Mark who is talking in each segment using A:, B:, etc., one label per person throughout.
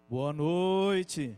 A: Boa noite.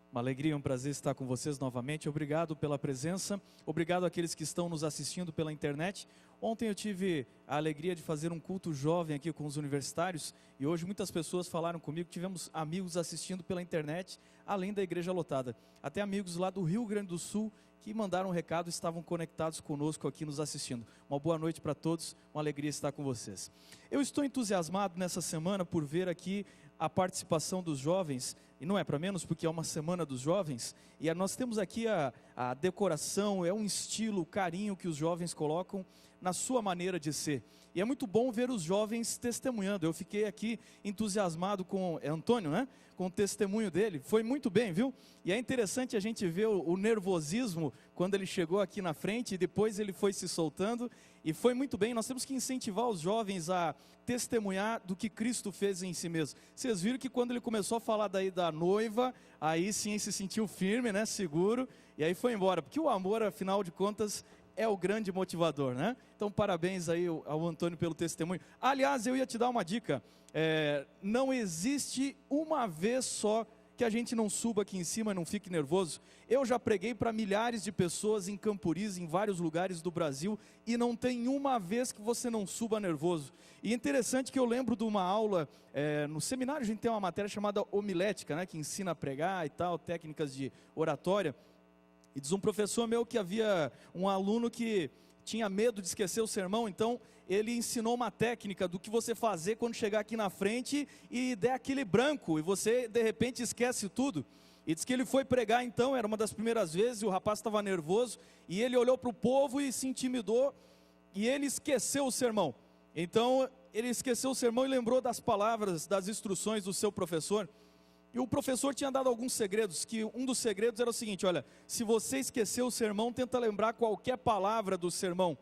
A: Uma alegria, um prazer estar com vocês novamente. Obrigado pela presença. Obrigado àqueles que estão nos assistindo pela internet. Ontem eu tive a alegria de fazer um culto jovem aqui com os universitários e hoje muitas pessoas falaram comigo. Tivemos amigos assistindo pela internet, além da igreja lotada. Até amigos lá do Rio Grande do Sul que mandaram um recado, estavam conectados conosco aqui nos assistindo. Uma boa noite para todos, uma alegria estar com vocês. Eu estou entusiasmado nessa semana por ver aqui a participação dos jovens, e não é para menos porque é uma semana dos jovens, e nós temos aqui a decoração, é um estilo, o carinho que os jovens colocam na sua maneira de ser. E é muito bom ver os jovens testemunhando. Eu fiquei aqui entusiasmado com Antônio, né? Com o testemunho dele, foi muito bem, viu? E é interessante a gente ver o nervosismo quando ele chegou aqui na frente e depois ele foi se soltando, e foi muito bem. Nós temos que incentivar os jovens a testemunhar do que Cristo fez em si mesmo. Vocês viram que quando ele começou a falar daí da noiva, aí sim se sentiu firme, né? Seguro, e aí foi embora, porque o amor, afinal de contas, é o grande motivador, né? Então parabéns aí ao Antônio pelo testemunho. Aliás, eu ia te dar uma dica, não existe uma vez só que a gente não suba aqui em cima e não fique nervoso. Eu já preguei para milhares de pessoas em Camporis, em vários lugares do Brasil, e não tem uma vez que você não suba nervoso. E é interessante que eu lembro de uma aula, no seminário a gente tem uma matéria chamada homilética, né, que ensina a pregar e tal, técnicas de oratória. E diz um professor meu que havia um aluno que tinha medo de esquecer o sermão, então ele ensinou uma técnica do que você fazer quando chegar aqui na frente e der aquele branco, e você de repente esquece tudo. E diz que ele foi pregar então, era uma das primeiras vezes, e o rapaz estava nervoso, e ele olhou para o povo e se intimidou, e ele esqueceu o sermão. Então ele esqueceu o sermão e lembrou das palavras, das instruções do seu professor. E o professor tinha dado alguns segredos, que um dos segredos era o seguinte: olha, se você esqueceu o sermão, tenta lembrar qualquer palavra do sermão,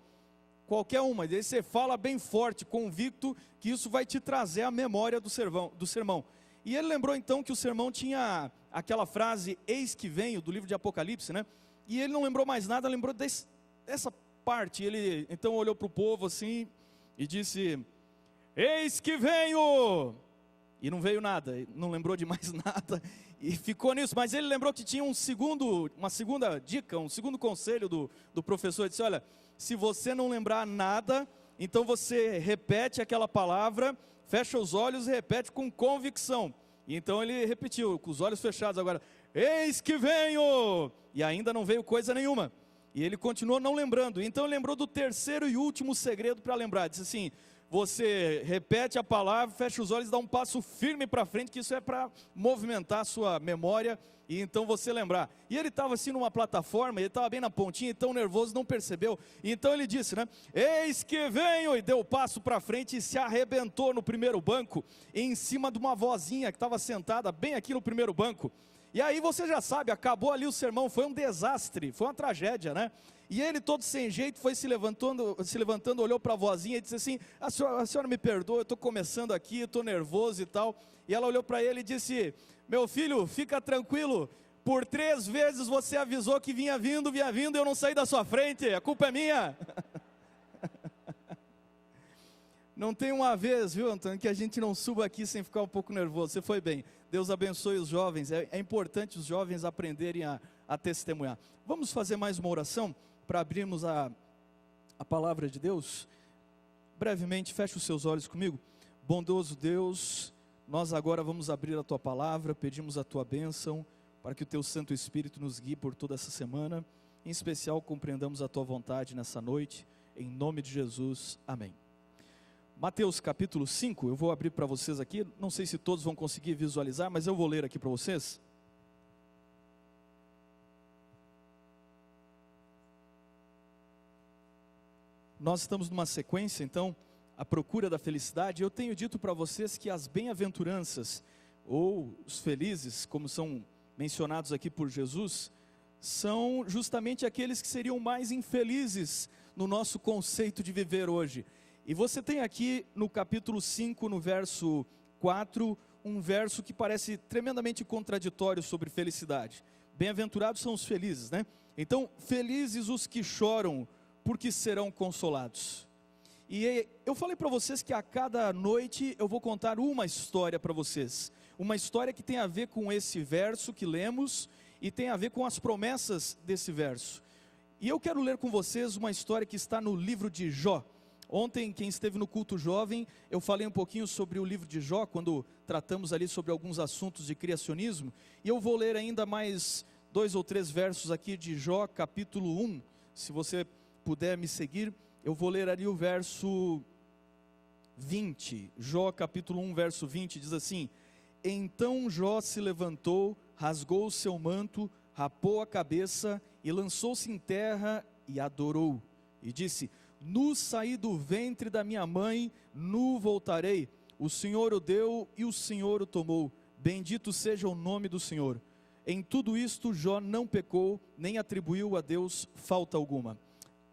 A: qualquer uma, e aí você fala bem forte, convicto, que isso vai te trazer a memória do sermão. E ele lembrou então que o sermão tinha aquela frase, eis que venho, do livro de Apocalipse, né? E ele não lembrou mais nada, lembrou dessa parte. Ele então olhou para o povo assim, e disse, eis que venho! E não veio nada, não lembrou de mais nada, e ficou nisso. Mas ele lembrou que tinha uma segunda dica, um segundo conselho do professor. Ele disse, olha, se você não lembrar nada, então você repete aquela palavra, fecha os olhos e repete com convicção. E então ele repetiu, com os olhos fechados agora, eis que venho! E ainda não veio coisa nenhuma. E ele continuou não lembrando. Então ele lembrou do terceiro e último segredo para lembrar. Disse assim, você repete a palavra, fecha os olhos e dá um passo firme para frente, que isso é para movimentar a sua memória e então você lembrar. E ele estava assim numa plataforma, ele estava bem na pontinha, tão nervoso, não percebeu. E então ele disse, né, eis que venho, e deu o passo para frente e se arrebentou no primeiro banco, em cima de uma vozinha que estava sentada bem aqui no primeiro banco. E aí você já sabe, acabou ali o sermão, foi um desastre, foi uma tragédia, né? E ele todo sem jeito foi se levantando, olhou para a vozinha e disse assim, a senhora me perdoa, eu estou começando aqui, estou nervoso e tal. E ela olhou para ele e disse, meu filho, fica tranquilo, por 3 vezes você avisou que vinha vindo, e eu não saí da sua frente, a culpa é minha. Não tem uma vez, viu, Antônio, que a gente não suba aqui sem ficar um pouco nervoso. Você foi bem. Deus abençoe os jovens. É importante os jovens aprenderem a testemunhar. Vamos fazer mais uma oração para abrirmos a palavra de Deus? Brevemente, feche os seus olhos comigo. Bondoso Deus, nós agora vamos abrir a Tua palavra, pedimos a Tua bênção, para que o Teu Santo Espírito nos guie por toda essa semana. Em especial, compreendamos a Tua vontade nessa noite. Em nome de Jesus, amém. Mateus capítulo 5, eu vou abrir para vocês aqui, não sei se todos vão conseguir visualizar, mas eu vou ler aqui para vocês. Nós estamos numa sequência, então, a procura da felicidade. Eu tenho dito para vocês que as bem-aventuranças, ou os felizes, como são mencionados aqui por Jesus, são justamente aqueles que seriam mais infelizes no nosso conceito de viver hoje. E você tem aqui no capítulo 5, no verso 4, um verso que parece tremendamente contraditório sobre felicidade. Bem-aventurados são os felizes, né? Então, felizes os que choram, porque serão consolados. E eu falei para vocês que a cada noite eu vou contar uma história para vocês. Uma história que tem a ver com esse verso que lemos e tem a ver com as promessas desse verso. E eu quero ler com vocês uma história que está no livro de Jó. Ontem, quem esteve no culto jovem, eu falei um pouquinho sobre o livro de Jó, quando tratamos ali sobre alguns assuntos de criacionismo. E eu vou ler ainda mais 2 ou 3 versos aqui de Jó, capítulo 1. Se você puder me seguir, eu vou ler ali o verso 20. Jó, capítulo 1, verso 20, diz assim: Então Jó se levantou, rasgou o seu manto, rapou a cabeça e lançou-se em terra e adorou. E disse: Nu saí do ventre da minha mãe, nu voltarei. O Senhor o deu e o Senhor o tomou. Bendito seja o nome do Senhor. Em tudo isto Jó não pecou, nem atribuiu a Deus falta alguma.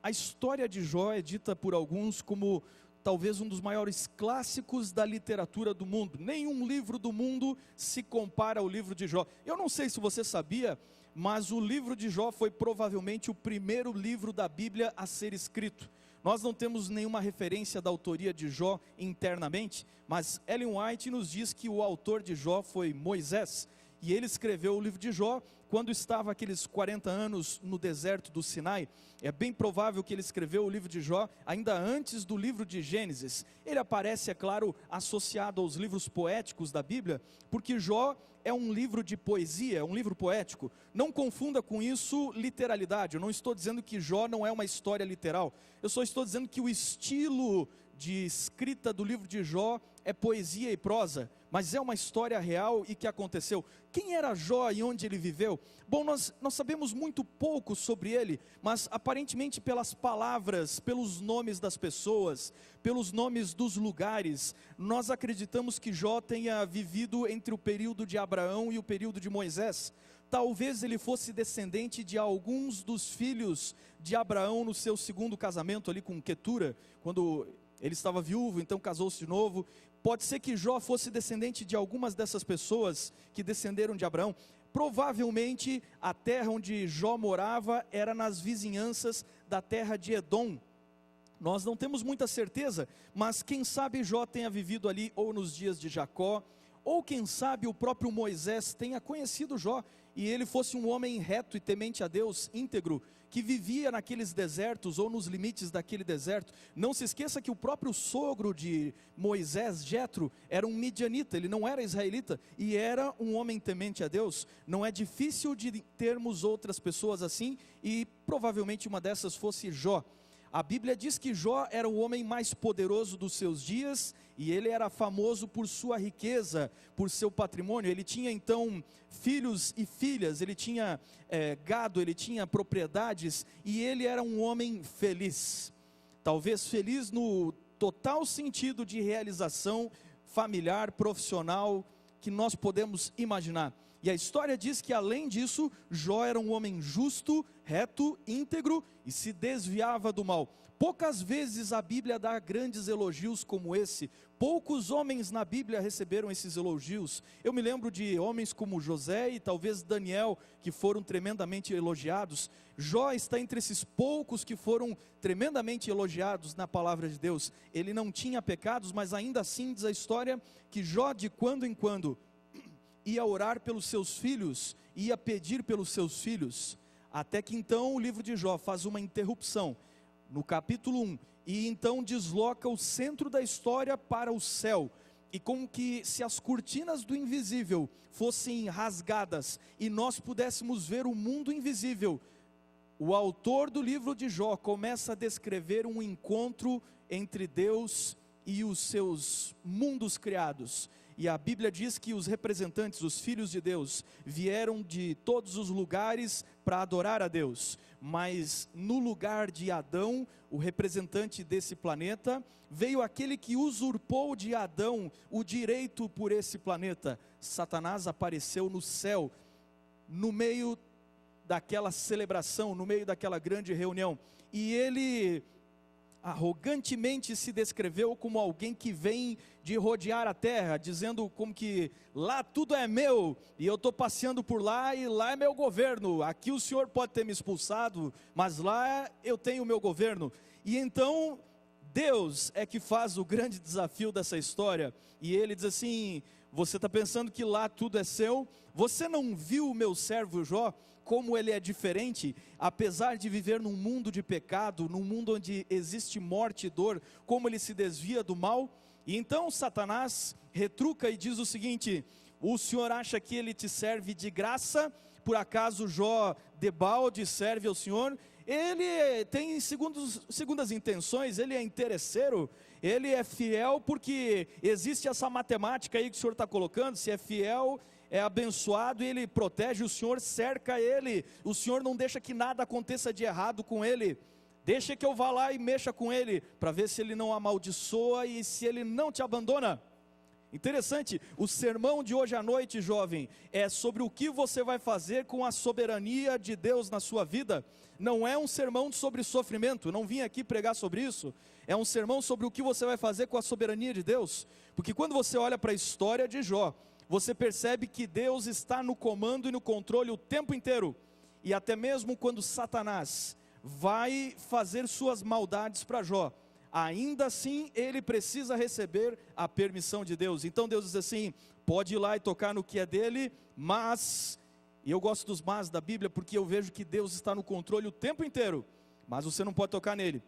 A: A história de Jó é dita por alguns como talvez um dos maiores clássicos da literatura do mundo. Nenhum livro do mundo se compara ao livro de Jó. Eu não sei se você sabia, mas o livro de Jó foi provavelmente o primeiro livro da Bíblia a ser escrito. Nós não temos nenhuma referência da autoria de Jó internamente, mas Ellen White nos diz que o autor de Jó foi Moisés, e ele escreveu o livro de Jó quando estava aqueles 40 anos no deserto do Sinai. É bem provável que ele escreveu o livro de Jó ainda antes do livro de Gênesis. Ele aparece, é claro, associado aos livros poéticos da Bíblia, porque Jó é um livro de poesia, é um livro poético. Não confunda com isso literalidade. Eu não estou dizendo que Jó não é uma história literal. Eu só estou dizendo que o estilo de escrita do livro de Jó é poesia e prosa, mas é uma história real e que aconteceu. Quem era Jó e onde ele viveu? Bom, nós sabemos muito pouco sobre ele, mas aparentemente pelas palavras, pelos nomes das pessoas, pelos nomes dos lugares, nós acreditamos que Jó tenha vivido entre o período de Abraão e o período de Moisés. Talvez ele fosse descendente de alguns dos filhos de Abraão no seu segundo casamento ali com Quetura, quando ele estava viúvo, então casou-se de novo. Pode ser que Jó fosse descendente de algumas dessas pessoas que descenderam de Abraão. Provavelmente a terra onde Jó morava era nas vizinhanças da terra de Edom. Nós não temos muita certeza, mas quem sabe Jó tenha vivido ali ou nos dias de Jacó, ou quem sabe o próprio Moisés tenha conhecido Jó, e ele fosse um homem reto e temente a Deus, íntegro, que vivia naqueles desertos ou nos limites daquele deserto. Não se esqueça que o próprio sogro de Moisés, Jetro, era um midianita, ele não era israelita, e era um homem temente a Deus. Não é difícil de termos outras pessoas assim, e provavelmente uma dessas fosse Jó. A Bíblia diz que Jó era o homem mais poderoso dos seus dias, e ele era famoso por sua riqueza, por seu patrimônio. Ele tinha então filhos e filhas, ele tinha gado, ele tinha propriedades, e ele era um homem feliz. Talvez feliz no total sentido de realização familiar, profissional, que nós podemos imaginar. E a história diz que além disso, Jó era um homem justo, reto, íntegro e se desviava do mal. Poucas vezes a Bíblia dá grandes elogios como esse. Poucos homens na Bíblia receberam esses elogios. Eu me lembro de homens como José e talvez Daniel, que foram tremendamente elogiados. Jó está entre esses poucos que foram tremendamente elogiados na palavra de Deus. Ele não tinha pecados, mas ainda assim diz a história que Jó de quando em quando ia orar pelos seus filhos, ia pedir pelos seus filhos, até que então o livro de Jó faz uma interrupção, no capítulo 1, e então desloca o centro da história para o céu, e como que se as cortinas do invisível fossem rasgadas, e nós pudéssemos ver o mundo invisível, o autor do livro de Jó começa a descrever um encontro entre Deus e os seus mundos criados. E a Bíblia diz que os representantes, os filhos de Deus, vieram de todos os lugares para adorar a Deus. Mas no lugar de Adão, o representante desse planeta, veio aquele que usurpou de Adão o direito por esse planeta. Satanás apareceu no céu, no meio daquela celebração, no meio daquela grande reunião. E ele arrogantemente se descreveu como alguém que vem de rodear a terra, dizendo como que lá tudo é meu, e eu estou passeando por lá, e lá é meu governo, aqui o senhor pode ter me expulsado, mas lá eu tenho o meu governo. E então Deus é que faz o grande desafio dessa história. E ele diz assim: você está pensando que lá tudo é seu? Você não viu o meu servo Jó? Como ele é diferente, apesar de viver num mundo de pecado, num mundo onde existe morte e dor, como ele se desvia do mal. E então Satanás retruca e diz o seguinte: o senhor acha que ele te serve de graça? Por acaso Jó debalde serve ao senhor? Ele tem segundas intenções, ele é interesseiro, ele é fiel, porque existe essa matemática aí que o senhor está colocando: se é fiel, é abençoado, e ele protege o senhor, cerca ele, o senhor não deixa que nada aconteça de errado com ele, deixa que eu vá lá e mexa com ele, para ver se ele não amaldiçoa e se ele não te abandona. Interessante, o sermão de hoje à noite, jovem, é sobre o que você vai fazer com a soberania de Deus na sua vida. Não é um sermão sobre sofrimento, não vim aqui pregar sobre isso. É um sermão sobre o que você vai fazer com a soberania de Deus, porque quando você olha para a história de Jó, você percebe que Deus está no comando e no controle o tempo inteiro. E até mesmo quando Satanás vai fazer suas maldades para Jó, ainda assim ele precisa receber a permissão de Deus. Então Deus diz assim: pode ir lá e tocar no que é dele, mas, e eu gosto dos mas da Bíblia, porque eu vejo que Deus está no controle o tempo inteiro, mas você não pode tocar nele.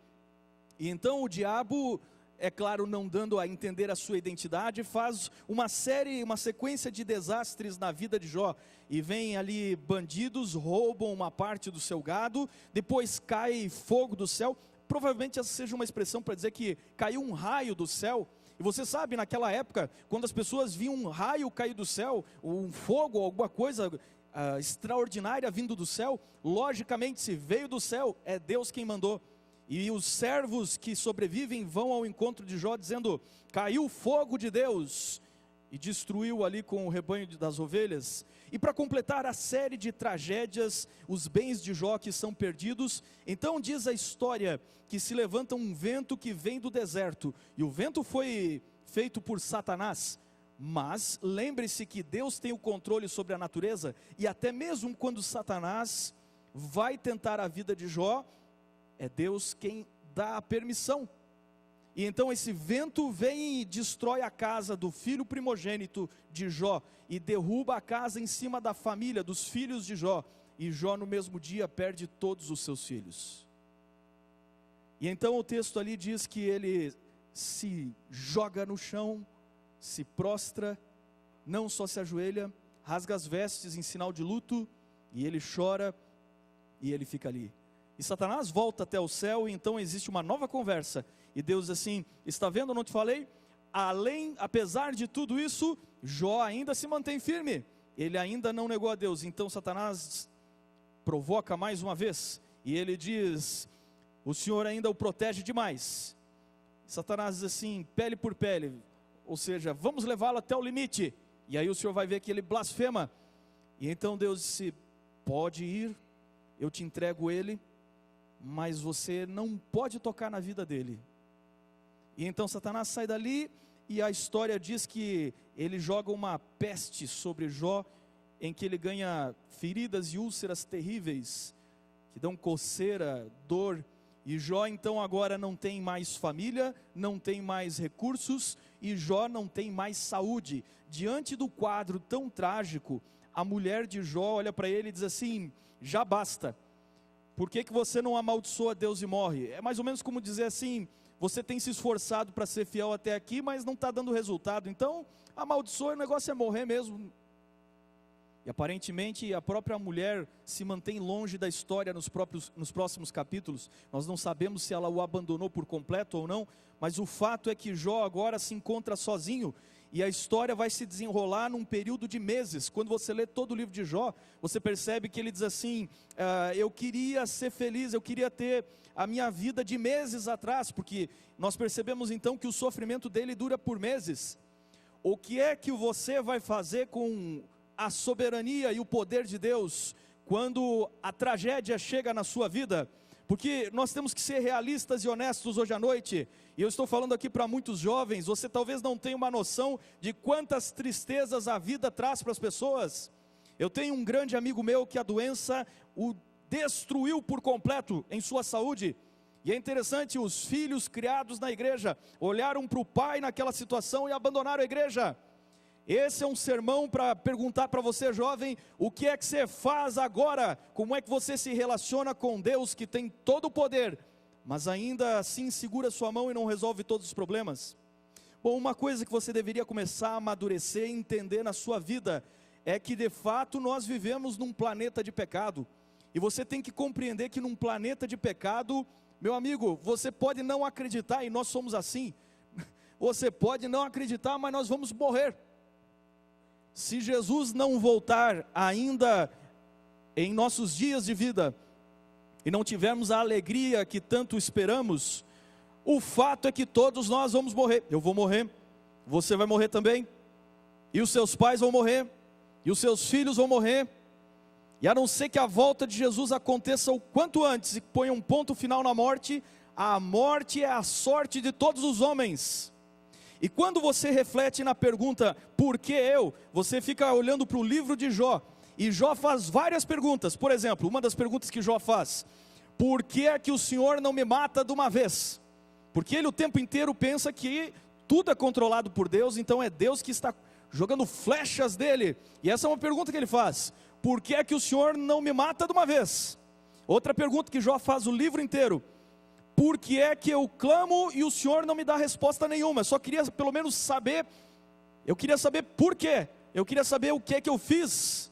A: E então o diabo, é claro, não dando a entender a sua identidade, faz uma sequência de desastres na vida de Jó, e vem ali bandidos, roubam uma parte do seu gado, depois cai fogo do céu. Provavelmente essa seja uma expressão para dizer que caiu um raio do céu. E você sabe, naquela época, quando as pessoas viam um raio cair do céu, um fogo, alguma coisa extraordinária vindo do céu, logicamente, se veio do céu, é Deus quem mandou. E os servos que sobrevivem vão ao encontro de Jó dizendo: caiu o fogo de Deus e destruiu ali com o rebanho das ovelhas. E para completar a série de tragédias, os bens de Jó que são perdidos, então diz a história que se levanta um vento que vem do deserto, e o vento foi feito por Satanás. Mas lembre-se que Deus tem o controle sobre a natureza, e até mesmo quando Satanás vai tentar a vida de Jó, é Deus quem dá a permissão. E então esse vento vem e destrói a casa do filho primogênito de Jó, e derruba a casa em cima da família, dos filhos de Jó, e Jó no mesmo dia perde todos os seus filhos. E então o texto ali diz que ele se joga no chão, se prostra, não só se ajoelha, rasga as vestes em sinal de luto, e ele chora, e ele fica ali. E Satanás volta até o céu, e então existe uma nova conversa, e Deus diz assim: está vendo, eu não te falei? Apesar de tudo isso, Jó ainda se mantém firme, ele ainda não negou a Deus. Então Satanás provoca mais uma vez, e ele diz: o Senhor ainda o protege demais. Satanás diz assim, pele por pele, ou seja, vamos levá-lo até o limite. E aí o Senhor vai ver que ele blasfema, e então Deus disse: pode ir, eu te entrego ele, mas você não pode tocar na vida dele. E então Satanás sai dali, e a história diz que ele joga uma peste sobre Jó, em que ele ganha feridas e úlceras terríveis, que dão coceira, dor. E Jó então agora não tem mais família, não tem mais recursos, e Jó não tem mais saúde. Diante do quadro tão trágico, a mulher de Jó olha para ele e diz assim: já basta, por que você não amaldiçoa Deus e morre? É mais ou menos como dizer assim: você tem se esforçado para ser fiel até aqui, mas não está dando resultado, então amaldiçoa, o negócio é morrer mesmo. E aparentemente a própria mulher se mantém longe da história nos próximos capítulos. Nós não sabemos se ela o abandonou por completo ou não, mas o fato é que Jó agora se encontra sozinho, e a história vai se desenrolar num período de meses. Quando você lê todo o livro de Jó, você percebe que ele diz assim: eu queria ser feliz, eu queria ter a minha vida de meses atrás, porque nós percebemos então que o sofrimento dele dura por meses. O que é que você vai fazer com a soberania e o poder de Deus quando a tragédia chega na sua vida? Porque nós temos que ser realistas e honestos hoje à noite, e eu estou falando aqui para muitos jovens. Você talvez não tenha uma noção de quantas tristezas a vida traz para as pessoas. Eu tenho um grande amigo meu que a doença o destruiu por completo em sua saúde, E é interessante, os filhos criados na igreja olharam para o pai naquela situação e abandonaram a igreja. Esse é um sermão para perguntar para você, jovem, o que é que você faz agora? Como é que você se relaciona com Deus que tem todo o poder, mas ainda assim segura sua mão e não resolve todos os problemas? Bom, uma coisa que você deveria começar a amadurecer e entender na sua vida é que de fato nós vivemos num planeta de pecado. E você tem que compreender que num planeta de pecado, meu amigo, você pode não acreditar, e nós somos assim. Você pode não acreditar, mas nós vamos morrer. Se Jesus não voltar ainda em nossos dias de vida, e não tivermos a alegria que tanto esperamos, o fato é que todos nós vamos morrer. Eu vou morrer, você vai morrer também, e os seus pais vão morrer, e os seus filhos vão morrer. E a não ser que a volta de Jesus aconteça o quanto antes e ponha um ponto final na morte, a morte é a sorte de todos os homens. E quando você reflete na pergunta, por que eu? Você fica olhando para o livro de Jó, e Jó faz várias perguntas. Por exemplo, uma das perguntas que Jó faz: por que é que o Senhor não me mata de uma vez? Porque ele o tempo inteiro pensa que tudo é controlado por Deus, então é Deus que está jogando flechas dele. E essa é uma pergunta que ele faz: por que é que o Senhor não me mata de uma vez? Outra pergunta que Jó faz o livro inteiro: por que é que eu clamo e o Senhor não me dá resposta nenhuma? Eu só queria pelo menos saber, eu queria saber por quê, eu queria saber o que é que eu fiz.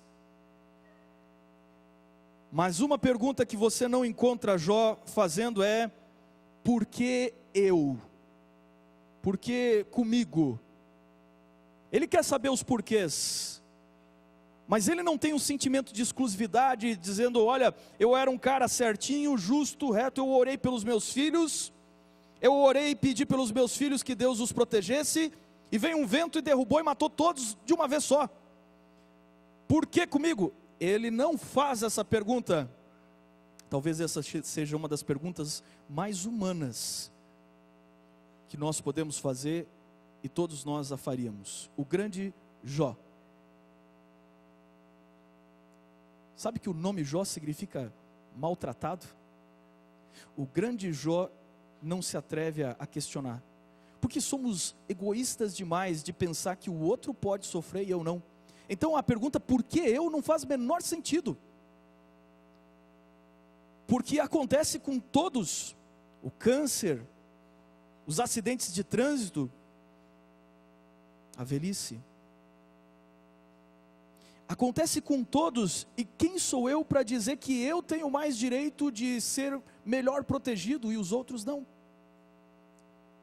A: Mas uma pergunta que você não encontra Jó fazendo é: por que eu? Por que comigo? Ele quer saber os porquês, mas ele não tem um sentimento de exclusividade, dizendo: olha, eu era um cara certinho, justo, reto, eu orei pelos meus filhos, eu orei e pedi pelos meus filhos que Deus os protegesse, e veio um vento e derrubou e matou todos de uma vez só. Por que comigo? Ele não faz essa pergunta. Talvez essa seja uma das perguntas mais humanas que nós podemos fazer, e todos nós a faríamos. O grande Jó. Sabe que o nome Jó significa maltratado? O grande Jó não se atreve a questionar, porque somos egoístas demais de pensar que o outro pode sofrer e eu não. Então a pergunta por que eu não faz o menor sentido, porque acontece com todos: o câncer, os acidentes de trânsito, a velhice. Acontece com todos, e quem sou eu para dizer que eu tenho mais direito de ser melhor protegido e os outros não?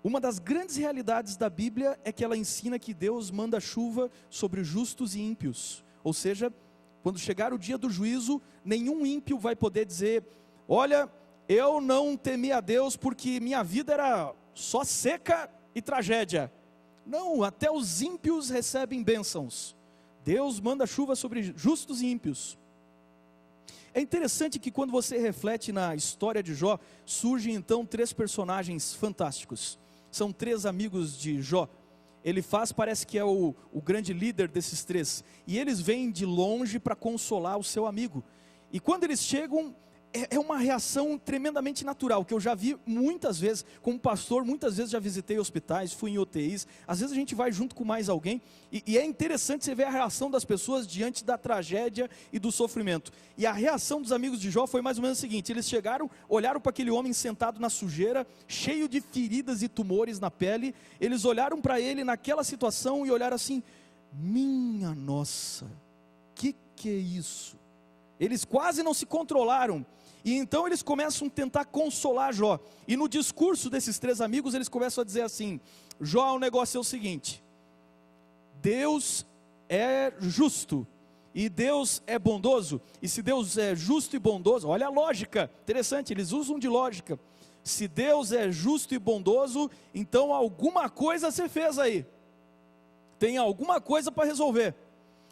A: Uma das grandes realidades da Bíblia é que ela ensina que Deus manda chuva sobre justos e ímpios. Ou seja, quando chegar o dia do juízo, nenhum ímpio vai poder dizer: olha, eu não temi a Deus porque minha vida era só seca e tragédia. Não, até os ímpios recebem bênçãos. Deus manda chuva sobre justos e ímpios. É interessante que quando você reflete na história de Jó, surgem então 3 personagens fantásticos. São 3 amigos de Jó. Ele parece que é o grande líder desses 3. E eles vêm de longe para consolar o seu amigo. E quando eles chegam, é uma reação tremendamente natural, que eu já vi muitas vezes, como pastor, muitas vezes já visitei hospitais, fui em UTIs, às vezes a gente vai junto com mais alguém, e é interessante você ver a reação das pessoas diante da tragédia e do sofrimento. E a reação dos amigos de Jó foi mais ou menos a seguinte: eles chegaram, olharam para aquele homem sentado na sujeira, cheio de feridas e tumores na pele, eles olharam para ele naquela situação e olharam assim: minha nossa, que é isso? Eles quase não se controlaram. E então eles começam a tentar consolar Jó. E no discurso desses 3 amigos, eles começam a dizer assim: Jó, o negócio é o seguinte: Deus é justo, e Deus é bondoso. E se Deus é justo e bondoso, olha a lógica, interessante, eles usam de lógica. Se Deus é justo e bondoso, então alguma coisa você fez aí, tem alguma coisa para resolver.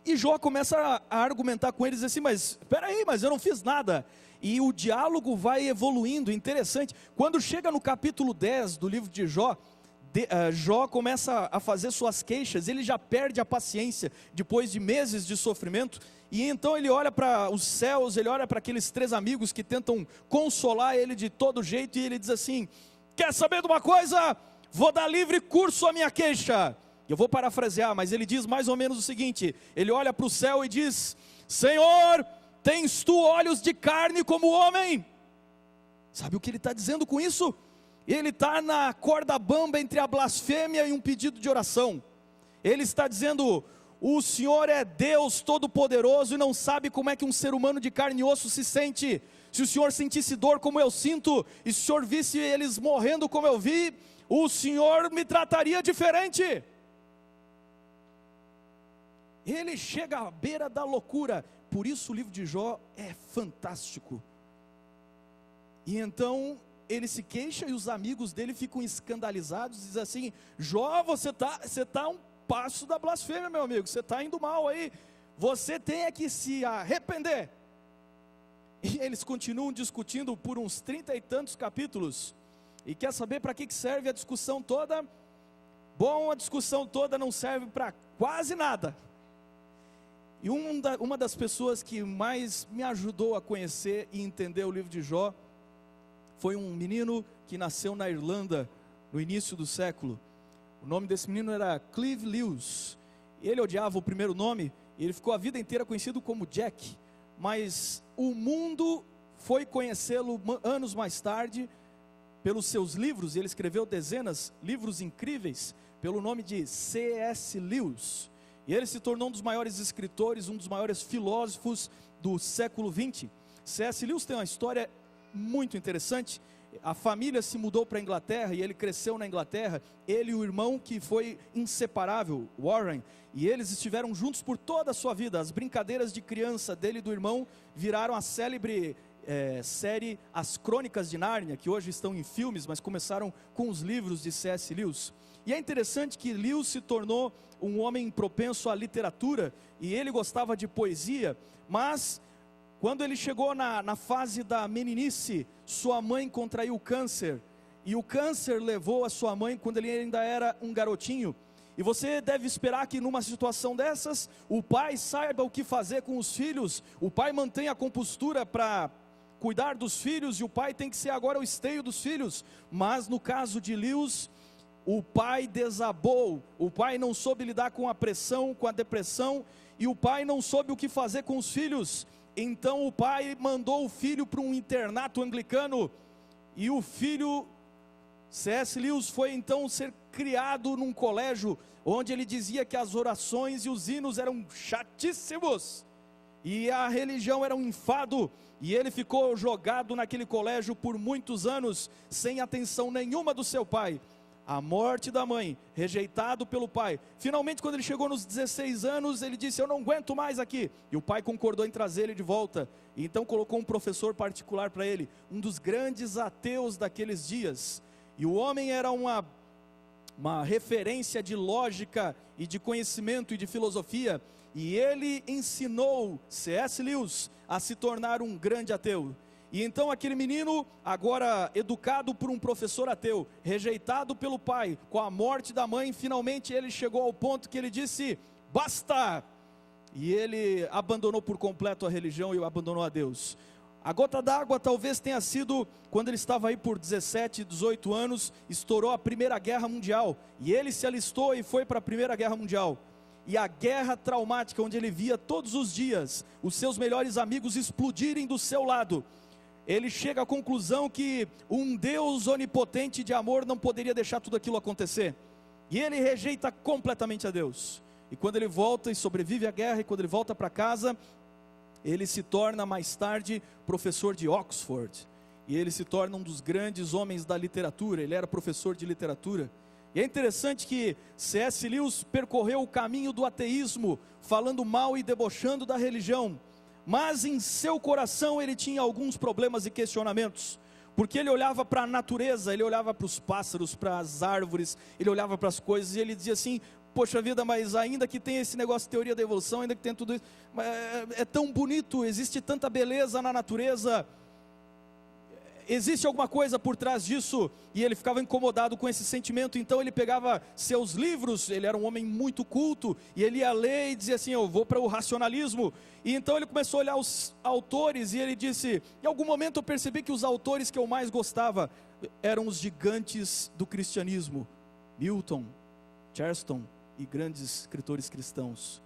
A: E Jó começa a argumentar com eles assim: mas espera aí, mas eu não fiz nada. E o diálogo vai evoluindo, interessante. Quando chega no capítulo 10 do livro de Jó, Jó começa a fazer suas queixas, ele já perde a paciência depois de meses de sofrimento, e então ele olha para os céus, ele olha para aqueles 3 amigos que tentam consolar ele de todo jeito, e ele diz assim: quer saber de uma coisa? Vou dar livre curso à minha queixa. Eu vou parafrasear, mas ele diz mais ou menos o seguinte: ele olha para o céu e diz: Senhor, tens tu olhos de carne como homem? Sabe o que ele está dizendo com isso? Ele está na corda bamba entre a blasfêmia e um pedido de oração. Ele está dizendo: o Senhor é Deus Todo-Poderoso e não sabe como é que um ser humano de carne e osso se sente. Se o Senhor sentisse dor como eu sinto, e se o Senhor visse eles morrendo como eu vi, o Senhor me trataria diferente. Ele chega à beira da loucura. Por isso o livro de Jó é fantástico. E então ele se queixa e os amigos dele ficam escandalizados, dizem assim: Jó, você tá um passo da blasfêmia, meu amigo, você está indo mal aí, você tem que se arrepender. E eles continuam discutindo por uns 30 e tantos capítulos. E quer saber para que serve a discussão toda? Bom, a discussão toda não serve para quase nada. E uma das pessoas que mais me ajudou a conhecer e entender o livro de Jó foi um menino que nasceu na Irlanda no início do século. O nome desse menino era Clive Lewis. Ele odiava o primeiro nome, e ele ficou a vida inteira conhecido como Jack. Mas o mundo foi conhecê-lo anos mais tarde pelos seus livros. Ele escreveu dezenas de livros incríveis pelo nome de C.S. Lewis. E ele se tornou um dos maiores escritores, um dos maiores filósofos do século XX. C.S. Lewis tem uma história muito interessante. A família se mudou para a Inglaterra e ele cresceu na Inglaterra. Ele e o irmão, que foi inseparável, Warren, e eles estiveram juntos por toda a sua vida. As brincadeiras de criança dele e do irmão viraram a célebre série As Crônicas de Nárnia, que hoje estão em filmes, mas começaram com os livros de C.S. Lewis. E é interessante que Lewis se tornou um homem propenso à literatura, e ele gostava de poesia, mas quando ele chegou na fase da meninice, sua mãe contraiu câncer, e o câncer levou a sua mãe quando ele ainda era um garotinho. E você deve esperar que numa situação dessas, o pai saiba o que fazer com os filhos, o pai mantenha a compostura para cuidar dos filhos, e o pai tem que ser agora o esteio dos filhos. Mas no caso de Lewis, o pai desabou, o pai não soube lidar com a pressão, com a depressão, e o pai não soube o que fazer com os filhos. Então o pai mandou o filho para um internato anglicano, e o filho, C.S. Lewis, foi então ser criado num colégio, onde ele dizia que as orações e os hinos eram chatíssimos, e a religião era um enfado, e ele ficou jogado naquele colégio por muitos anos, sem atenção nenhuma do seu pai. A morte da mãe, rejeitado pelo pai. Finalmente, quando ele chegou nos 16 anos, ele disse: eu não aguento mais aqui. E o pai concordou em trazer ele de volta. E então colocou um professor particular para ele, um dos grandes ateus daqueles dias. E o homem era uma referência de lógica e de conhecimento e de filosofia. E ele ensinou C.S. Lewis a se tornar um grande ateu. E então aquele menino, agora educado por um professor ateu, rejeitado pelo pai, com a morte da mãe, finalmente ele chegou ao ponto que ele disse: basta! E ele abandonou por completo a religião e abandonou a Deus. A gota d'água talvez tenha sido quando ele estava aí por 17, 18 anos, estourou a Primeira Guerra Mundial, e ele se alistou e foi para a Primeira Guerra Mundial. E a guerra traumática, onde ele via todos os dias os seus melhores amigos explodirem do seu lado, ele chega à conclusão que um Deus onipotente de amor não poderia deixar tudo aquilo acontecer, e ele rejeita completamente a Deus. E quando ele volta e sobrevive à guerra, e quando ele volta para casa, ele se torna mais tarde professor de Oxford, e ele se torna um dos grandes homens da literatura. Ele era professor de literatura. E é interessante que C.S. Lewis percorreu o caminho do ateísmo, falando mal e debochando da religião, mas em seu coração ele tinha alguns problemas e questionamentos, porque ele olhava para a natureza, ele olhava para os pássaros, para as árvores, ele olhava para as coisas, e ele dizia assim: poxa vida, mas ainda que tenha esse negócio de teoria da evolução, ainda que tenha tudo isso, é tão bonito, existe tanta beleza na natureza, existe alguma coisa por trás disso, e ele ficava incomodado com esse sentimento. Então ele pegava seus livros, ele era um homem muito culto, e ele ia ler e dizia assim: eu vou para o racionalismo. E então ele começou a olhar os autores, e ele disse: em algum momento eu percebi que os autores que eu mais gostava eram os gigantes do cristianismo, Milton, Chesterton e grandes escritores cristãos.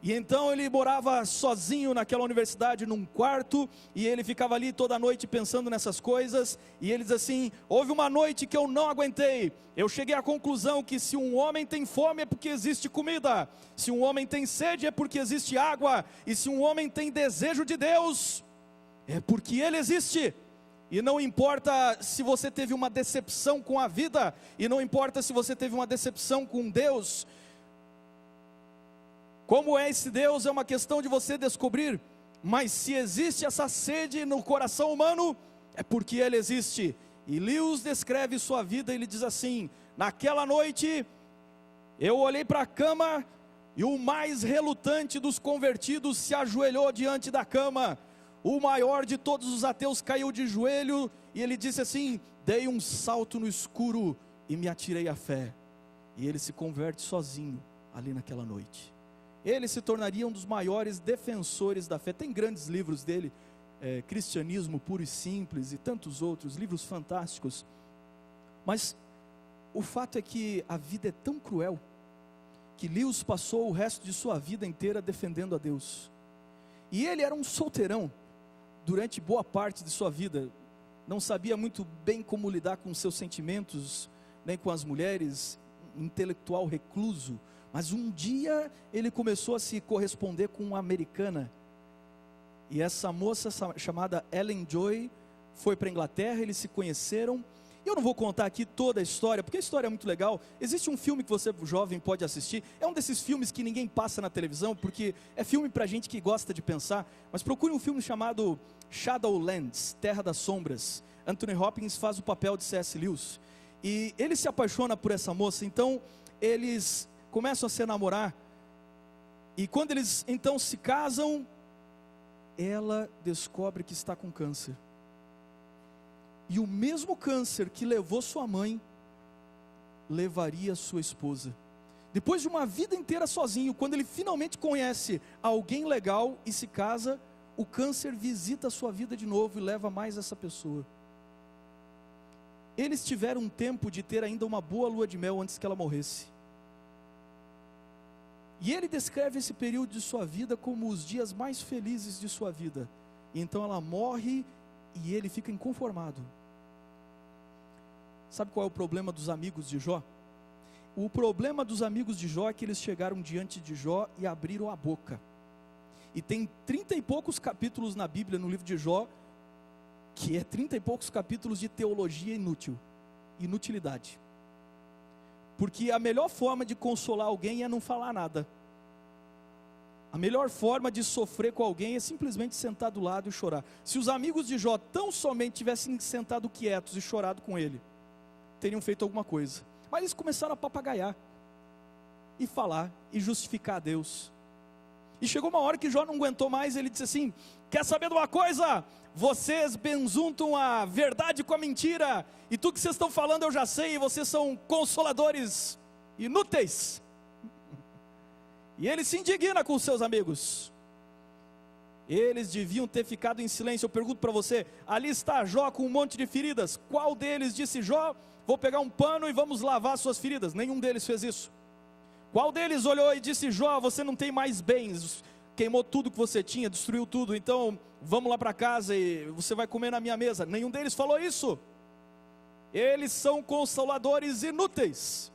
A: E então ele morava sozinho naquela universidade, num quarto, e ele ficava ali toda noite pensando nessas coisas, e ele diz assim: houve uma noite que eu não aguentei, eu cheguei à conclusão que se um homem tem fome é porque existe comida, se um homem tem sede é porque existe água, e se um homem tem desejo de Deus, é porque Ele existe. E não importa se você teve uma decepção com a vida, e não importa se você teve uma decepção com Deus, como é esse Deus é uma questão de você descobrir, mas se existe essa sede no coração humano, é porque Ele existe. E Lewis descreve sua vida, ele diz assim: naquela noite, eu olhei para a cama, e o mais relutante dos convertidos se ajoelhou diante da cama. O maior de todos os ateus caiu de joelho, e ele disse assim: dei um salto no escuro, e me atirei à fé. E ele se converte sozinho, ali naquela noite. Ele se tornaria um dos maiores defensores da fé. Tem grandes livros dele, Cristianismo Puro e Simples, e tantos outros, livros fantásticos. Mas o fato é que a vida é tão cruel, que Lewis passou o resto de sua vida inteira defendendo a Deus. E ele era um solteirão, durante boa parte de sua vida. Não sabia muito bem como lidar com seus sentimentos, nem com as mulheres, intelectual recluso. Mas um dia ele começou a se corresponder com uma americana, e essa moça chamada Ellen Joy foi para a Inglaterra, eles se conheceram. Eu não vou contar aqui toda a história, porque a história é muito legal. Existe um filme que você jovem pode assistir, é um desses filmes que ninguém passa na televisão, porque é filme para gente que gosta de pensar, mas procure um filme chamado Shadowlands, Terra das Sombras. Anthony Hopkins faz o papel de C.S. Lewis, e ele se apaixona por essa moça. Então eles começam a se namorar, e quando eles então se casam, ela descobre que está com câncer, e o mesmo câncer que levou sua mãe, levaria sua esposa. Depois de uma vida inteira sozinho, quando ele finalmente conhece alguém legal e se casa, o câncer visita a sua vida de novo e leva mais essa pessoa. Eles tiveram um tempo de ter ainda uma boa lua de mel antes que ela morresse. E ele descreve esse período de sua vida como os dias mais felizes de sua vida. E então ela morre e ele fica inconformado. Sabe qual é o problema dos amigos de Jó? O problema dos amigos de Jó é que eles chegaram diante de Jó e abriram a boca. E tem 30 e poucos capítulos na Bíblia, no livro de Jó, que é 30 e poucos capítulos de teologia inútil, inutilidade. Porque a melhor forma de consolar alguém é não falar nada. A melhor forma de sofrer com alguém é simplesmente sentar do lado e chorar. Se os amigos de Jó tão somente tivessem sentado quietos e chorado com ele, teriam feito alguma coisa. Mas eles começaram a papagaiar, e falar, e justificar a Deus. E chegou uma hora que Jó não aguentou mais, ele disse assim: quer saber de uma coisa? Vocês benjuntam a verdade com a mentira, e tudo que vocês estão falando eu já sei, e vocês são consoladores inúteis. E ele se indigna com os seus amigos. Eles deviam ter ficado em silêncio. Eu pergunto para você, ali está Jó com um monte de feridas, qual deles disse: Jó, vou pegar um pano e vamos lavar suas feridas? Nenhum deles fez isso. Qual deles olhou e disse: Jó, você não tem mais bens, queimou tudo que você tinha, destruiu tudo, então vamos lá para casa e você vai comer na minha mesa? Nenhum deles falou isso. Eles são consoladores inúteis.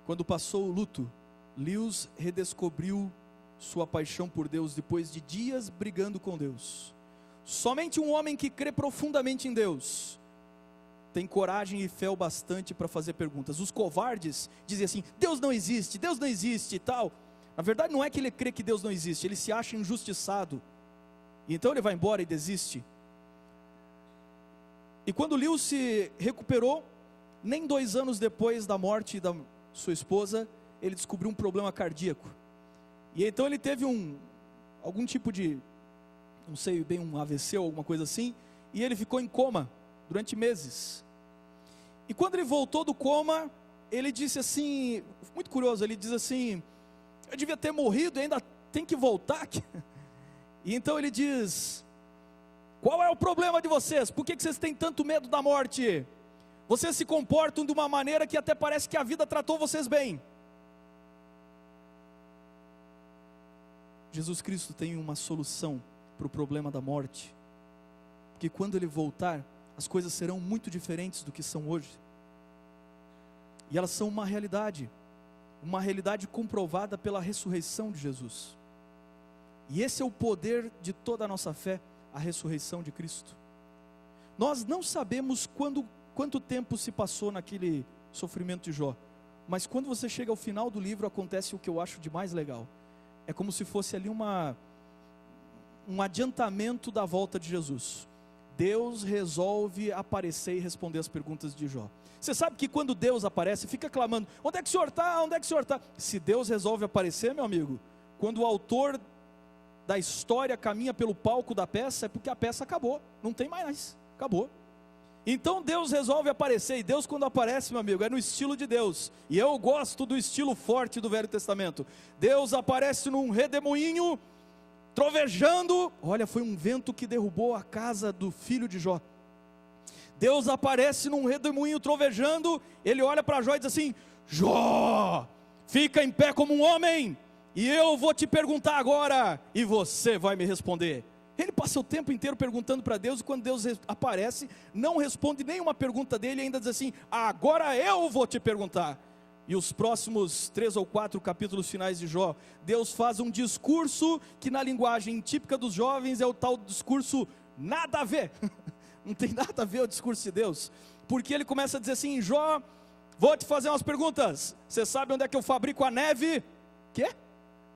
A: Quando passou o luto, Lewis redescobriu sua paixão por Deus depois de dias brigando com Deus. Somente um homem que crê profundamente em Deus tem coragem e fé o bastante para fazer perguntas. Os covardes dizem assim: Deus não existe e tal. Na verdade não é que ele crê que Deus não existe, ele se acha injustiçado, e então ele vai embora e desiste. E quando Lewis se recuperou, nem 2 anos depois da morte da sua esposa, ele descobriu um problema cardíaco. E então ele teve algum tipo de não sei bem, um AVC ou alguma coisa assim, e ele ficou em coma durante meses. E quando ele voltou do coma, ele disse assim, muito curioso, ele diz assim: eu devia ter morrido e ainda tem que voltar aqui. E então ele diz: qual é o problema de vocês? Por que vocês têm tanto medo da morte? Vocês se comportam de uma maneira que até parece que a vida tratou vocês bem. Jesus Cristo tem uma solução para o problema da morte, porque quando Ele voltar, as coisas serão muito diferentes do que são hoje, e elas são uma realidade comprovada pela ressurreição de Jesus, e esse é o poder de toda a nossa fé, a ressurreição de Cristo. Nós não sabemos quanto tempo se passou naquele sofrimento de Jó, mas quando você chega ao final do livro, acontece o que eu acho de mais legal. É como se fosse ali um adiantamento da volta de Jesus. Deus resolve aparecer e responder as perguntas de Jó. Você sabe que quando Deus aparece, fica clamando: onde é que o senhor está? Onde é que o senhor está? Se Deus resolve aparecer, meu amigo, quando o autor da história caminha pelo palco da peça, é porque a peça acabou, não tem mais, acabou. Então Deus resolve aparecer, e Deus quando aparece, meu amigo, é no estilo de Deus, e eu gosto do estilo forte do Velho Testamento. Deus aparece num redemoinho, trovejando. Olha, foi um vento que derrubou a casa do filho de Jó. Deus aparece num redemoinho trovejando, Ele olha para Jó e diz assim: Jó, fica em pé como um homem, e eu vou te perguntar agora, e você vai me responder. Ele passa o tempo inteiro perguntando para Deus, e quando Deus aparece, não responde nenhuma pergunta dele, e ainda diz assim: agora eu vou te perguntar. E os próximos 3 ou 4 capítulos finais de Jó, Deus faz um discurso que na linguagem típica dos jovens é o tal discurso nada a ver. Não tem nada a ver o discurso de Deus, porque ele começa a dizer assim: Jó, vou te fazer umas perguntas. Você sabe onde é que eu fabrico a neve? Quê?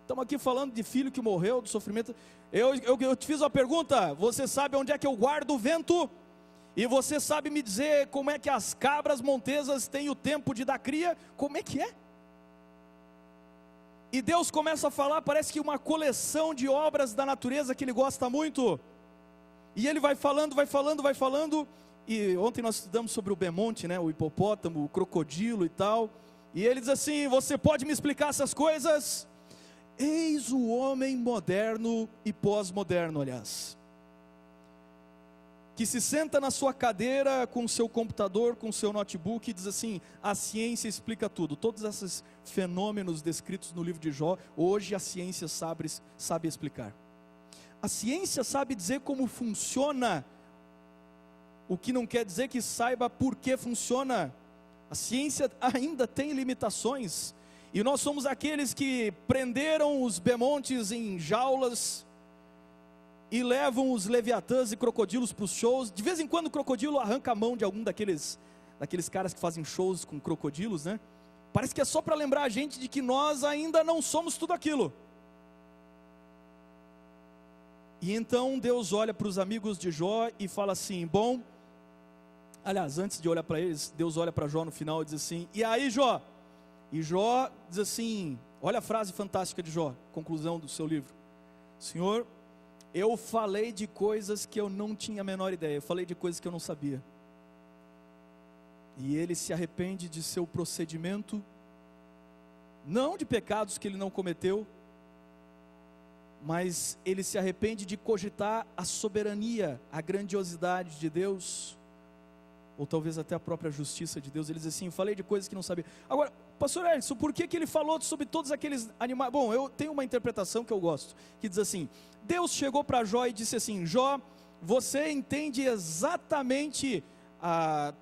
A: Estamos aqui falando de filho que morreu, do sofrimento. Eu te fiz uma pergunta: você sabe onde é que eu guardo o vento? E você sabe me dizer como é que as cabras montesas têm o tempo de dar cria? Como é que é? E Deus começa a falar, parece que uma coleção de obras da natureza que Ele gosta muito. E Ele vai falando, e ontem nós estudamos sobre o Bemonte, né? O hipopótamo, o crocodilo e tal. E Ele diz assim: você pode me explicar essas coisas? Eis o homem moderno e pós-moderno, aliás, que se senta na sua cadeira com o seu computador, com o seu notebook e diz assim: a ciência explica tudo. Todos esses fenômenos descritos no livro de Jó, hoje a ciência sabe explicar. A ciência sabe dizer como funciona, o que não quer dizer que saiba por que funciona. A ciência ainda tem limitações, e nós somos aqueles que prenderam os bemontes em jaulas e levam os leviatãs e crocodilos para os shows. De vez em quando o crocodilo arranca a mão de algum daqueles caras que fazem shows com crocodilos, né? Parece que é só para lembrar a gente de que nós ainda não somos tudo aquilo. E então Deus olha para os amigos de Jó e fala assim: bom, aliás, antes de olhar para eles, Deus olha para Jó no final e diz assim: e aí, Jó? E Jó diz assim, olha a frase fantástica de Jó, conclusão do seu livro: Senhor, eu falei de coisas que eu não tinha a menor ideia, eu falei de coisas que eu não sabia. E ele se arrepende de seu procedimento, não de pecados que ele não cometeu, mas ele se arrepende de cogitar a soberania, a grandiosidade de Deus, ou talvez até a própria justiça de Deus. Ele diz assim: falei de coisas que não sabia. Agora, pastor Edson, por que ele falou sobre todos aqueles animais? Bom, eu tenho uma interpretação que eu gosto, que diz assim: Deus chegou para Jó e disse assim: Jó, você entende exatamente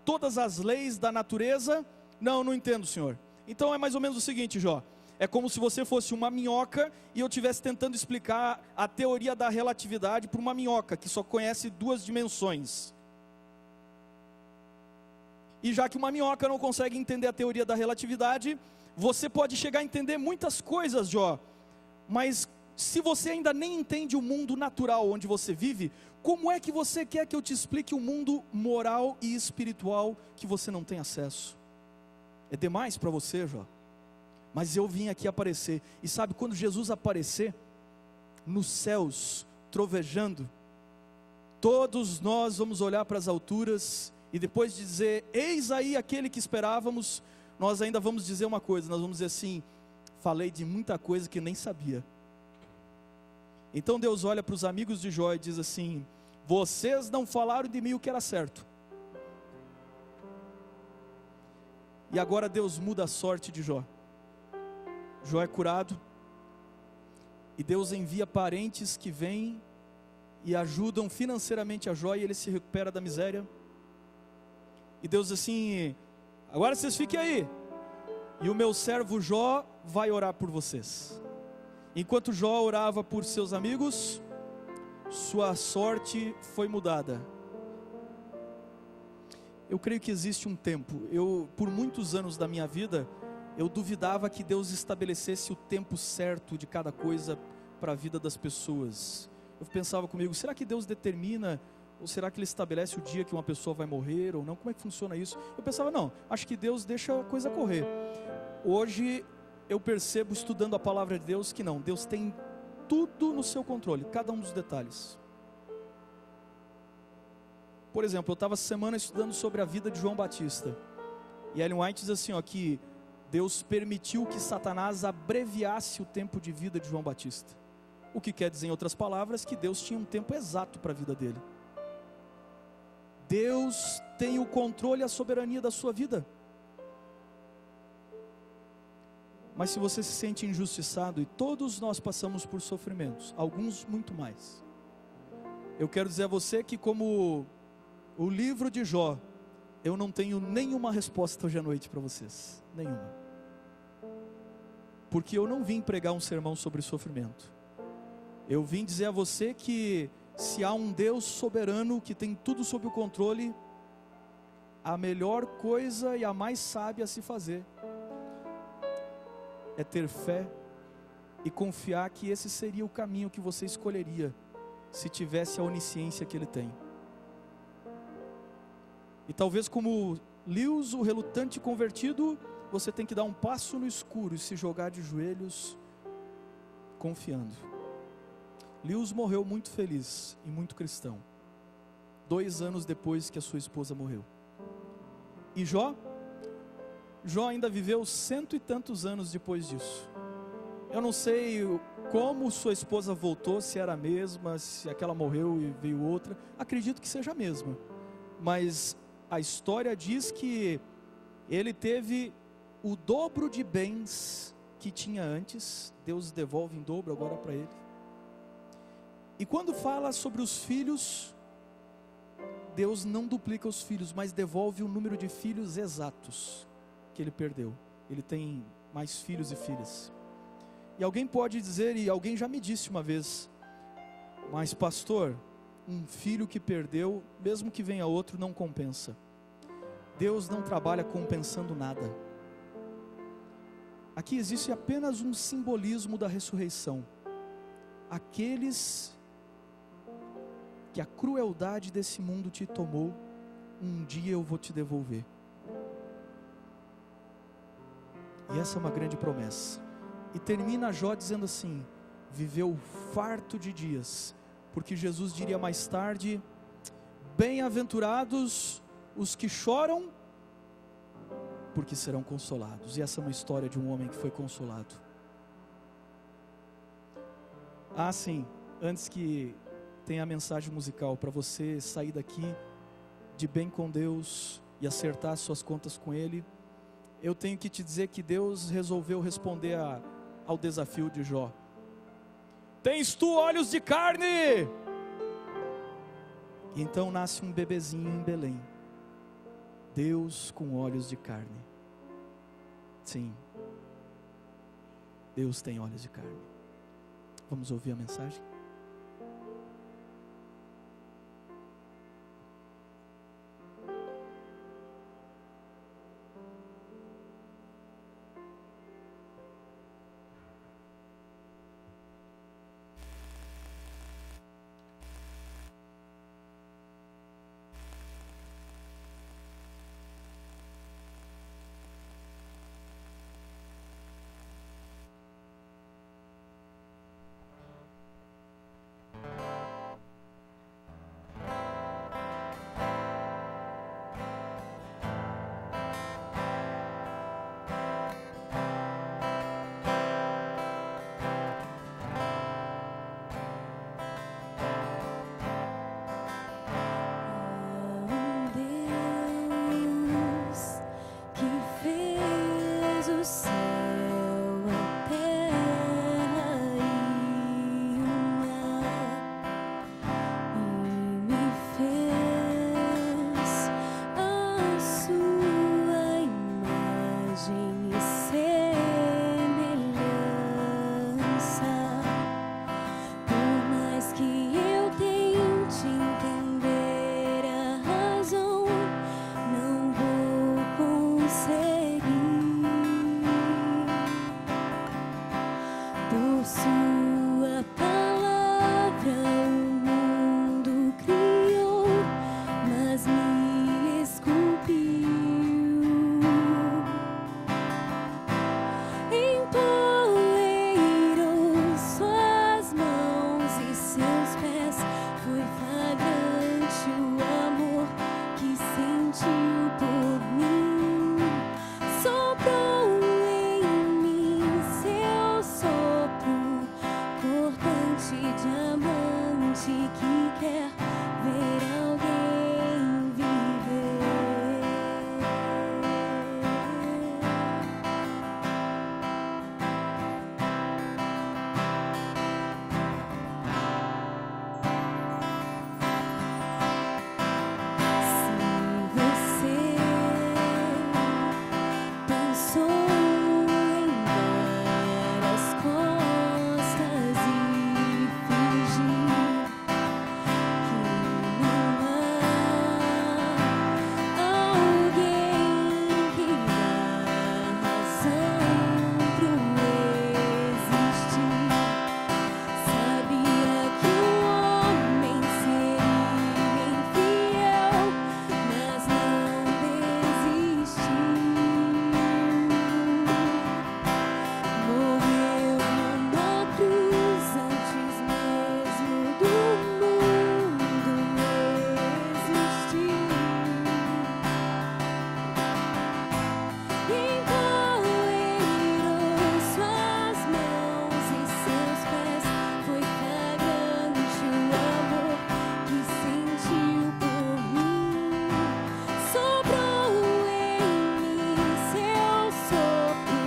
A: todas as leis da natureza? Não, não entendo, Senhor. Então é mais ou menos o seguinte, Jó: é como se você fosse uma minhoca e eu estivesse tentando explicar a teoria da relatividade para uma minhoca que só conhece 2 dimensões. E já que uma minhoca não consegue entender a teoria da relatividade, você pode chegar a entender muitas coisas, Jó, mas se você ainda nem entende o mundo natural onde você vive, como é que você quer que eu te explique o mundo moral e espiritual que você não tem acesso? É demais para você, Jó. Mas eu vim aqui aparecer, e sabe, quando Jesus aparecer nos céus, trovejando, Todos nós vamos olhar para as alturas e depois de dizer, eis aí aquele que esperávamos, nós ainda vamos dizer uma coisa, nós vamos dizer assim, falei de muita coisa que nem sabia. Então Deus olha para os amigos de Jó e diz assim, vocês não falaram de mim o que era certo. E agora Deus muda a sorte de Jó. Jó é curado, e Deus envia parentes que vêm e ajudam financeiramente a Jó, e ele se recupera da miséria. E Deus diz assim, agora vocês fiquem aí, e o meu servo Jó vai orar por vocês. Enquanto Jó orava por seus amigos, sua sorte foi mudada. Eu creio que existe um tempo, por muitos anos da minha vida, eu duvidava que Deus estabelecesse o tempo certo de cada coisa para a vida das pessoas. Eu pensava comigo, será que Deus determina, ou será que Ele estabelece o dia que uma pessoa vai morrer ou não? Como é que funciona isso? Eu pensava, não, acho que Deus deixa a coisa correr. Hoje eu percebo, estudando a palavra de Deus, que não, Deus tem tudo no seu controle, cada um dos detalhes. Por exemplo, eu estava essa semana estudando sobre a vida de João Batista, e Ellen White diz assim, ó, que Deus permitiu que Satanás abreviasse o tempo de vida de João Batista. O que quer dizer, em outras palavras, que Deus tinha um tempo exato para a vida dele. Deus tem o controle e a soberania da sua vida. Mas se você se sente injustiçado, e todos nós passamos por sofrimentos, alguns muito mais, eu quero dizer a você que, como o livro de Jó, eu não tenho nenhuma resposta hoje à noite para vocês, nenhuma. Porque eu não vim pregar um sermão sobre sofrimento. Eu vim dizer a você que se há um Deus soberano que tem tudo sob o controle, a melhor coisa e a mais sábia a se fazer é ter fé e confiar que esse seria o caminho que você escolheria se tivesse a onisciência que Ele tem. E talvez como Lewis, o relutante convertido, você tem que dar um passo no escuro e se jogar de joelhos, confiando. Lewis morreu muito feliz e muito cristão, 2 anos depois que a sua esposa morreu. E Jó ainda viveu 100 e tantos anos depois disso. Eu não sei como sua esposa voltou, se era a mesma, se aquela morreu e veio outra. Acredito que seja a mesma, mas a história diz que ele teve o dobro de bens que tinha antes. Deus devolve em dobro agora para ele. E quando fala sobre os filhos, Deus não duplica os filhos, mas devolve o número de filhos exatos que ele perdeu. Ele tem mais filhos e filhas. E alguém pode dizer, e alguém já me disse uma vez, mas pastor, um filho que perdeu, mesmo que venha outro, não compensa. Deus não trabalha compensando nada. Aqui existe apenas um simbolismo da ressurreição. Aqueles que a crueldade desse mundo te tomou, um dia eu vou te devolver. E essa é uma grande promessa. E termina Jó dizendo assim, viveu farto de dias, porque Jesus diria mais tarde, bem-aventurados os que choram, porque serão consolados. E essa é uma história de um homem que foi consolado. Ah, sim, antes que tenha a mensagem musical, para você sair daqui de bem com Deus e acertar suas contas com Ele, eu tenho que te dizer que Deus resolveu responder ao desafio de Jó. Tens tu olhos de carne? E então nasce um bebezinho em Belém, Deus com olhos de carne. Sim, Deus tem olhos de carne. Vamos ouvir a mensagem?
B: Por sua palavra o mundo criou, mas me esculpiu. Empoleirou suas mãos e seus pés. Foi flagrante o amor que sentiu por mim. Soprou em mim seu sopro, cortante diamante que quer ver alguém viver. Se você pensou em dar as costas e fingir que não há alguém que dá razão pro existir, sabia que o homem seria infiel, mas não desistiu. Morreu numa cruz antes mesmo do mundo existir. Empoleirou suas mãos e seus pés. Foi flagrante o amor que sentiu por mim. Soprou em mim seu sopro,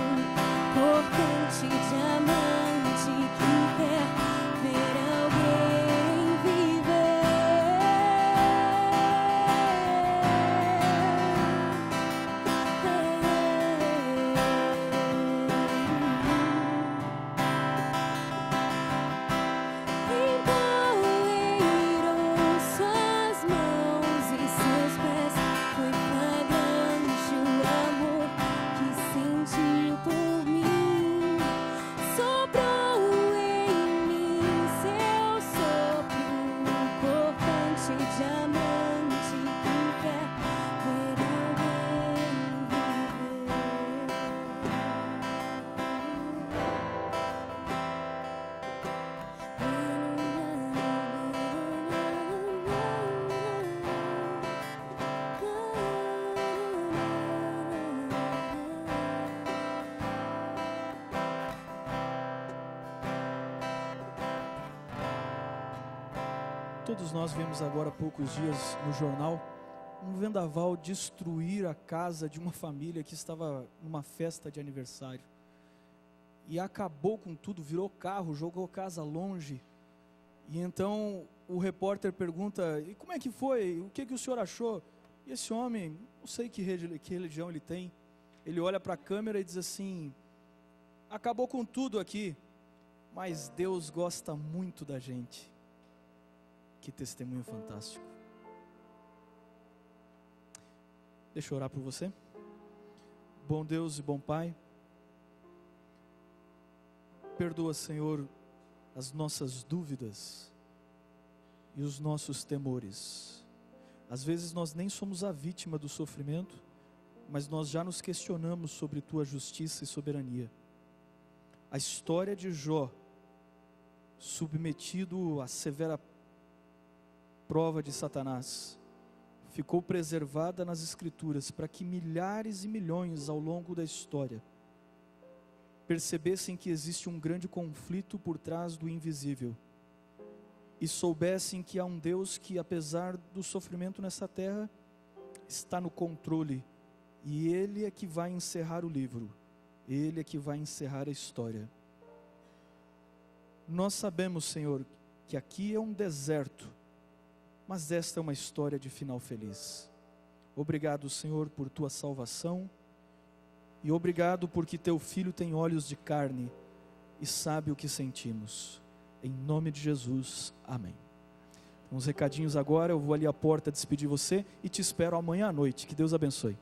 B: cortante diamante que quer ver alguém viver. Empoleirou suas mãos e seus pés. Foi flagrante o amor que sentiu por mim. Soprou em mim seu sopro, cortante diamante que quer ver alguém
A: Todos nós vimos agora há poucos dias no jornal um vendaval destruir a casa de uma família que estava numa festa de aniversário. E acabou com tudo, virou carro, jogou casa longe. E então o repórter pergunta: e como é que foi? O que o senhor achou? E esse homem, não sei que religião ele tem, ele olha para a câmera e diz assim: acabou com tudo aqui, mas Deus gosta muito da gente. Que testemunho fantástico. Deixa eu orar por você. Bom Deus e bom Pai, perdoa, Senhor, as nossas dúvidas e os nossos temores. Às vezes nós nem somos a vítima do sofrimento, mas nós já nos questionamos sobre Tua justiça e soberania. A história de Jó, submetido à severa prova de Satanás, ficou preservada nas Escrituras para que milhares e milhões ao longo da história percebessem que existe um grande conflito por trás do invisível e soubessem que há um Deus que, apesar do sofrimento nessa terra, está no controle, e Ele é que vai encerrar o livro, Ele é que vai encerrar a história. Nós sabemos, Senhor, que aqui é um deserto, mas esta é uma história de final feliz. Obrigado, Senhor, por Tua salvação, e obrigado porque Teu Filho tem olhos de carne e sabe o que sentimos. Em nome de Jesus, amém. Uns recadinhos agora, eu vou ali à porta despedir você e te espero amanhã à noite. Que Deus abençoe.